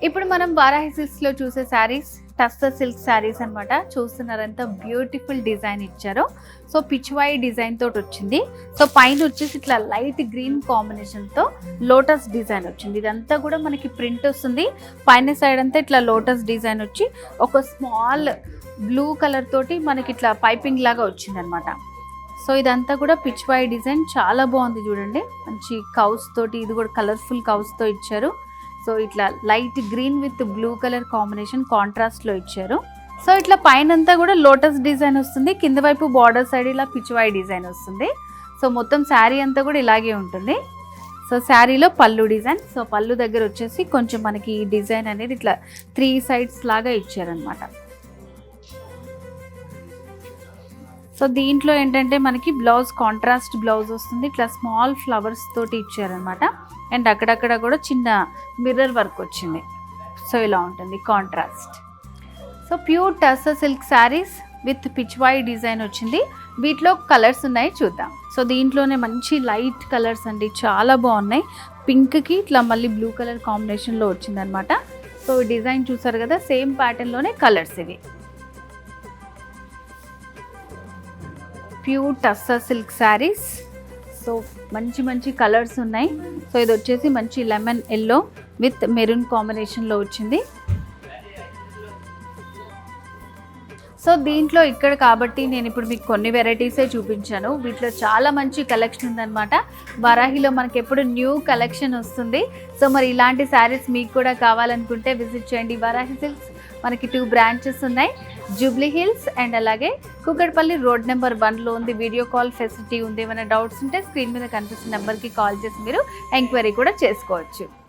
ఇప్పుడు మనం వారాహి సిల్క్స్ లో చూసే శారీస్ టస్సర్ సిల్క్ శారీస్ అన్నమాట. చూస్తున్నారు ఎంత బ్యూటిఫుల్ డిజైన్ ఇచ్చారో. సో పిచ్వాయి డిజైన్ తోటి వచ్చింది. సో పైన వచ్చేసి ఇట్లా లైట్ గ్రీన్ కాంబినేషన్ తో లోటస్ డిజైన్ వచ్చింది. ఇదంతా కూడా మనకి ప్రింట్ వస్తుంది. పైన సైడ్ అంతా ఇట్లా లోటస్ డిజైన్ వచ్చి ఒక స్మాల్ బ్లూ కలర్ తోటి మనకి ఇట్లా పైపింగ్ లాగా వచ్చింది అనమాట. సో ఇదంతా కూడా పిచ్వాయి డిజైన్ చాలా బాగుంది చూడండి. మంచి కౌస్ తోటి, ఇది కూడా కలర్ఫుల్ కౌస్ తో ఇచ్చారు. సో ఇట్లా light green with blue colour combination contrast లో ఇచ్చారు. సో ఇట్లా పైనంతా కూడా లోటస్ డిజైన్ వస్తుంది. కింద వైపు బార్డర్ సైడ్ ఇలా పిచ్వాయి డిజైన్ వస్తుంది. సో మొత్తం శారీ అంతా కూడా ఇలాగే ఉంటుంది. సో శారీలో పళ్ళు డిజైన్. సో పళ్ళు దగ్గర వచ్చేసి కొంచెం మనకి ఈ డిజైన్ అనేది ఇట్లా 3 సైడ్స్ లాగా ఇచ్చారనమాట. సో దీంట్లో ఏంటంటే మనకి బ్లౌజ్ కాంట్రాస్ట్ బ్లౌజ్ వస్తుంది. ఇట్లా స్మాల్ ఫ్లవర్స్ తోటి ఇచ్చారనమాట. అండ్ అక్కడక్కడ కూడా చిన్న మిర్రర్ వర్క్ వచ్చింది. సో ఇలా ఉంటుంది contrast. So pure tussar silk saris with Pichwai design వచ్చింది. వీటిలో కలర్స్ ఉన్నాయి, చూద్దాం. సో దీంట్లోనే మంచి లైట్ కలర్స్ అండి, చాలా బాగున్నాయి. పింక్కి ఇట్లా మళ్ళీ బ్లూ కలర్ కాంబినేషన్లో వచ్చిందనమాట. సో డిజైన్ చూసారు కదా, సేమ్ ప్యాటర్న్లోనే కలర్స్ ఇవి. Pure tussar silk saris. So మంచి మంచి కలర్స్ ఉన్నాయి. సో ఇది వచ్చేసి మంచి లెమన్ ఎల్లో విత్ మెరూన్ కాంబినేషన్లో వచ్చింది. సో దీంట్లో ఇక్కడ కాబట్టి నేను ఇప్పుడు మీకు కొన్ని వెరైటీసే చూపించాను. వీటిలో చాలా మంచి కలెక్షన్ ఉందన్నమాట. వారాహిలో మనకి ఎప్పుడు న్యూ కలెక్షన్ వస్తుంది. సో మరి ఇలాంటి శారీస్ మీకు కూడా కావాలనుకుంటే విజిట్ చేయండి వారాహి సిల్క్స్. మనకి 2 బ్రాంచెస్ ఉన్నాయి, జూబ్లీ హిల్స్ అండ్ అలాగే కూకట్పల్లి రోడ్ నెంబర్ 1లో ఉంది. వీడియో కాల్ ఫెసిలిటీ ఉంది. ఏమైనా డౌట్స్ ఉంటే స్క్రీన్ మీద కనిపిస్తున్న నెంబర్కి కాల్ చేసి మీరు ఎంక్వైరీ కూడా చేసుకోవచ్చు.